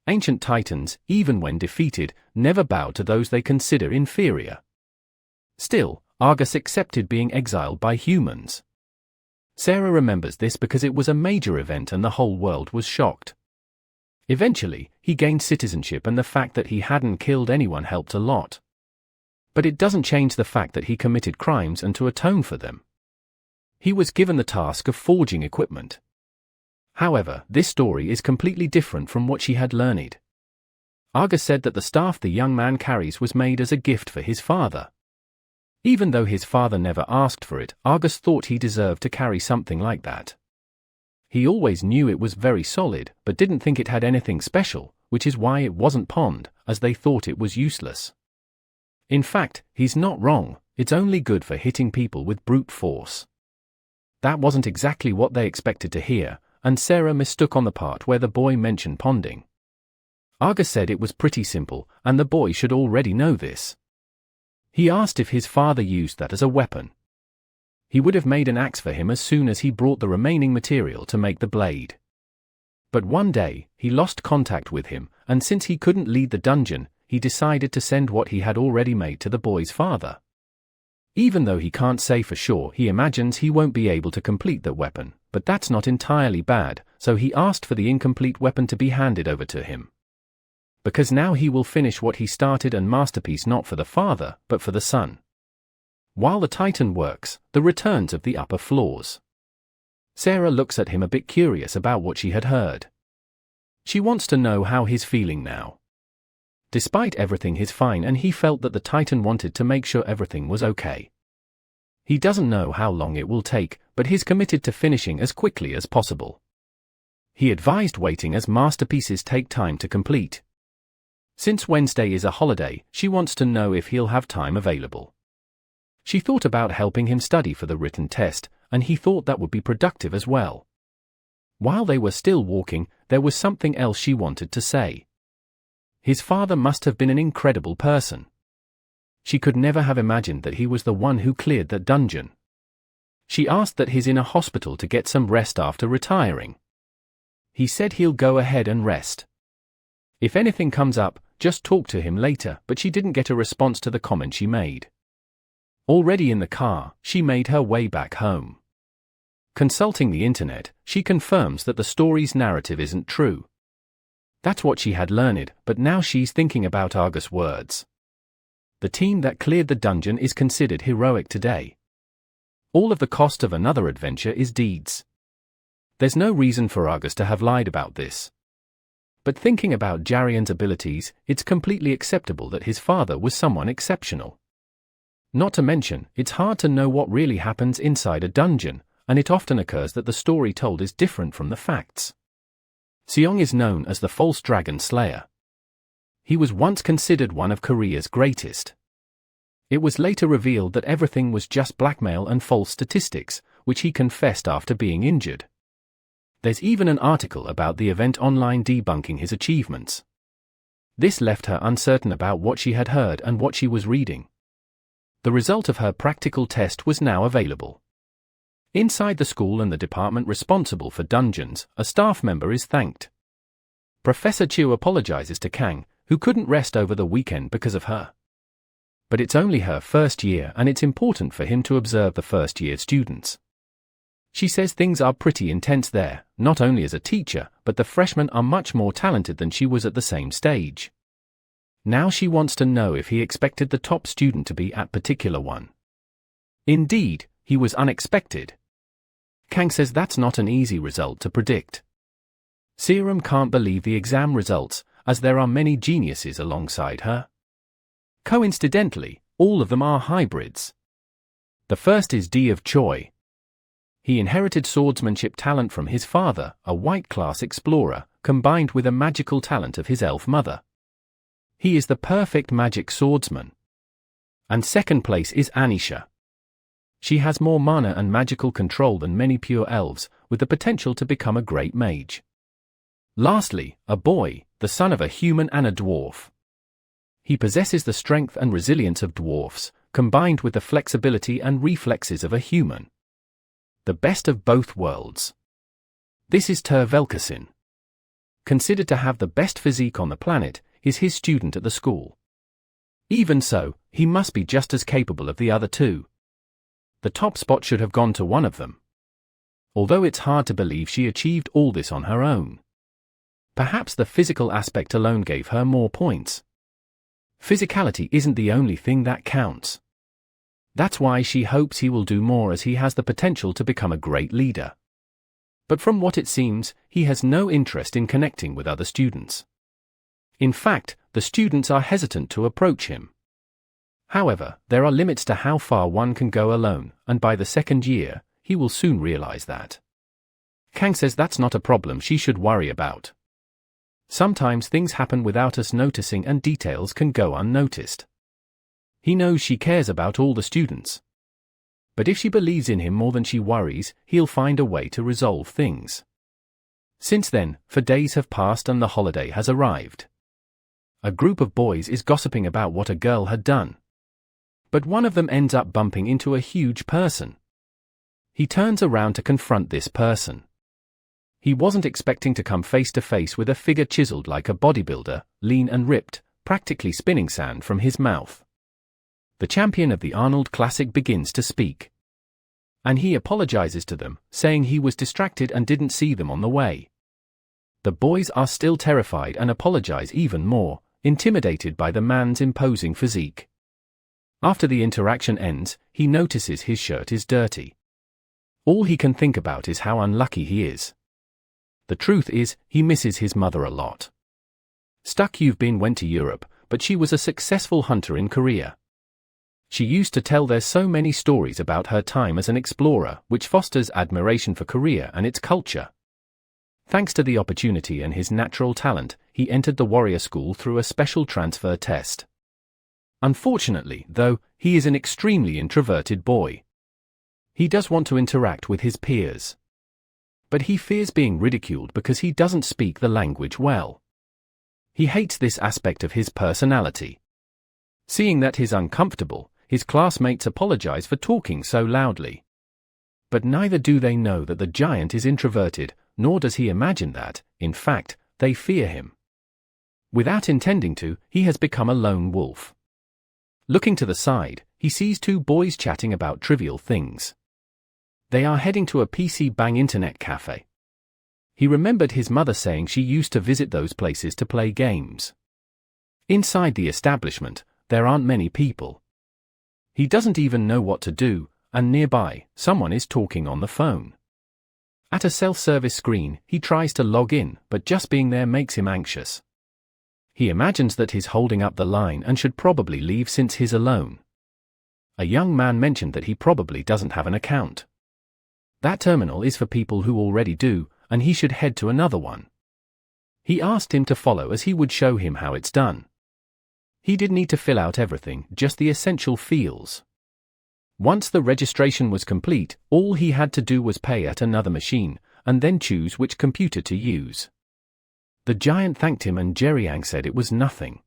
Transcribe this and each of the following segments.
Ancient titans, even when defeated, never bow to those they consider inferior. Still, Argus accepted being exiled by humans. Sarah remembers this because it was a major event and the whole world was shocked. Eventually, he gained citizenship and the fact that he hadn't killed anyone helped a lot. But it doesn't change the fact that he committed crimes and to atone for them. He was given the task of forging equipment. However, this story is completely different from what she had learned. Argus said that the staff the young man carries was made as a gift for his father. Even though his father never asked for it, Argus thought he deserved to carry something like that. He always knew it was very solid, but didn't think it had anything special, which is why it wasn't pawned, as they thought it was useless. In fact, he's not wrong, it's only good for hitting people with brute force. That wasn't exactly what they expected to hear, and Sarah mistook on the part where the boy mentioned ponding. Argus said it was pretty simple, and the boy should already know this. He asked if his father used that as a weapon. He would have made an axe for him as soon as he brought the remaining material to make the blade. But one day, he lost contact with him, and since he couldn't lead the dungeon, he decided to send what he had already made to the boy's father. Even though he can't say for sure, he imagines he won't be able to complete the weapon, but that's not entirely bad, so he asked for the incomplete weapon to be handed over to him. Because now he will finish what he started and masterpiece not for the father, but for the son. While the Titan works, the returns of the upper floors. Sarah looks at him a bit curious about what she had heard. She wants to know how he's feeling now. Despite everything he's fine and he felt that the Titan wanted to make sure everything was okay. He doesn't know how long it will take, but he's committed to finishing as quickly as possible. He advised waiting as masterpieces take time to complete. Since Wednesday is a holiday, she wants to know if he'll have time available. She thought about helping him study for the written test, and he thought that would be productive as well. While they were still walking, there was something else she wanted to say. His father must have been an incredible person. She could never have imagined that he was the one who cleared that dungeon. She asked that he's in a hospital to get some rest after retiring. He said he'll go ahead and rest. If anything comes up, just talk to him later, but she didn't get a response to the comment she made. Already in the car, she made her way back home. Consulting the internet, she confirms that the story's narrative isn't true. That's what she had learned, but now she's thinking about Argus' words. The team that cleared the dungeon is considered heroic today. All of the cost of another adventure is deeds. There's no reason for Argus to have lied about this. But thinking about Jarian's abilities, it's completely acceptable that his father was someone exceptional. Not to mention, it's hard to know what really happens inside a dungeon, and it often occurs that the story told is different from the facts. Seong is known as the false dragon slayer. He was once considered one of Korea's greatest. It was later revealed that everything was just blackmail and false statistics, which he confessed after being injured. There's even an article about the event online debunking his achievements. This left her uncertain about what she had heard and what she was reading. The result of her practical test was now available. Inside the school and the department responsible for dungeons, a staff member is thanked. Professor Chiu apologizes to Kang, who couldn't rest over the weekend because of her. But it's only her first year and it's important for him to observe the first-year students. She says things are pretty intense there, not only as a teacher, but the freshmen are much more talented than she was at the same stage. Now she wants to know if he expected the top student to be at particular one. Indeed, he was unexpected. Kang says that's not an easy result to predict. Serum can't believe the exam results, as there are many geniuses alongside her. Coincidentally, all of them are hybrids. The first is D of Choi. He inherited swordsmanship talent from his father, a white-class explorer, combined with a magical talent of his elf mother. He is the perfect magic swordsman. And second place is Anisha. She has more mana and magical control than many pure elves, with the potential to become a great mage. Lastly, a boy, the son of a human and a dwarf. He possesses the strength and resilience of dwarfs, combined with the flexibility and reflexes of a human. The best of both worlds. This is Ter Velkasin. considered to have the best physique on the planet, is his student at the school. Even so, he must be just as capable of the other two. The top spot should have gone to one of them. Although it's hard to believe she achieved all this on her own. Perhaps the physical aspect alone gave her more points. Physicality isn't the only thing that counts. That's why she hopes he will do more, as he has the potential to become a great leader. But from what it seems, he has no interest in connecting with other students. In fact, the students are hesitant to approach him. However, there are limits to how far one can go alone, and by the second year, he will soon realize that. Kang says that's not a problem she should worry about. Sometimes things happen without us noticing and details can go unnoticed. He knows she cares about all the students. But if she believes in him more than she worries, he'll find a way to resolve things. Since then, for days have passed and the holiday has arrived. A group of boys is gossiping about what a girl had done. But one of them ends up bumping into a huge person. He turns around to confront this person. He wasn't expecting to come face to face with a figure chiseled like a bodybuilder, lean and ripped, practically spinning sand from his mouth. The champion of the Arnold Classic begins to speak. And he apologizes to them, saying he was distracted and didn't see them on the way. The boys are still terrified and apologize even more, intimidated by the man's imposing physique. After the interaction ends, he notices his shirt is dirty. All he can think about is how unlucky he is. The truth is, he misses his mother a lot. Stuck You've Been went to Europe, but she was a successful hunter in Korea. She used to tell there's so many stories about her time as an explorer, which fosters admiration for Korea and its culture. Thanks to the opportunity and his natural talent, he entered the warrior school through a special transfer test. Unfortunately, though, he is an extremely introverted boy. He does want to interact with his peers. But he fears being ridiculed because he doesn't speak the language well. He hates this aspect of his personality. Seeing that he's uncomfortable, his classmates apologize for talking so loudly. But neither do they know that the giant is introverted, nor does he imagine that, in fact, they fear him. Without intending to, he has become a lone wolf. Looking to the side, he sees two boys chatting about trivial things. They are heading to a PC Bang internet cafe. He remembered his mother saying she used to visit those places to play games. Inside the establishment, there aren't many people. He doesn't even know what to do, and nearby, someone is talking on the phone. At a self-service screen, he tries to log in, but just being there makes him anxious. He imagines that he's holding up the line and should probably leave since he's alone. A young man mentioned that he probably doesn't have an account. That terminal is for people who already do, and he should head to another one. He asked him to follow as he would show him how it's done. He didn't need to fill out everything, just the essential fields. Once the registration was complete, all he had to do was pay at another machine, and then choose which computer to use. The giant thanked him and Jerryang said it was nothing.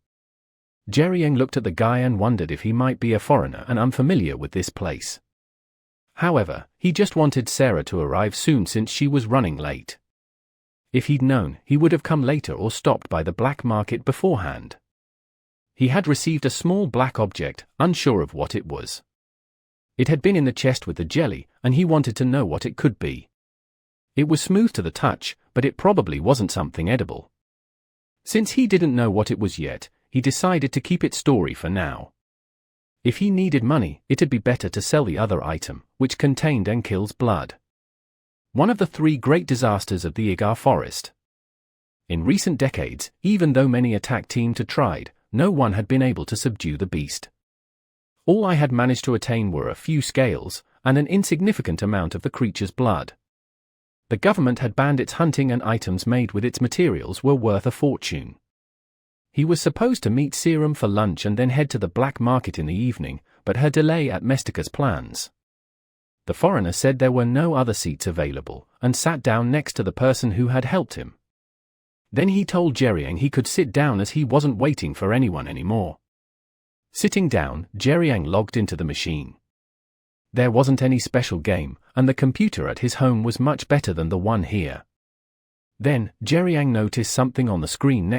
Jerryang looked at the guy and wondered if he might be a foreigner and unfamiliar with this place. However, he just wanted Sarah to arrive soon since she was running late. If he'd known, he would have come later or stopped by the black market beforehand. He had received a small black object, unsure of what it was. It had been in the chest with the jelly, and he wanted to know what it could be. It was smooth to the touch, but it probably wasn't something edible. Since he didn't know what it was yet, he decided to keep it story for now. If he needed money, it'd be better to sell the other item, which contained Enkil's blood. One of the three great disasters of the Igar forest. In recent decades, even though many attack teams had tried, no one had been able to subdue the beast. All I had managed to attain were a few scales, and an insignificant amount of the creature's blood. The government had banned its hunting and items made with its materials were worth a fortune. He was supposed to meet Serum for lunch and then head to the black market in the evening, but her delay at Mestica's plans. The foreigner said there were no other seats available, and sat down next to the person who had helped him. Then he told Jerryang he could sit down as he wasn't waiting for anyone anymore. Sitting down, Jerryang logged into the machine. There wasn't any special game, and the computer at his home was much better than the one here. Then, Jeriang noticed something on the screen next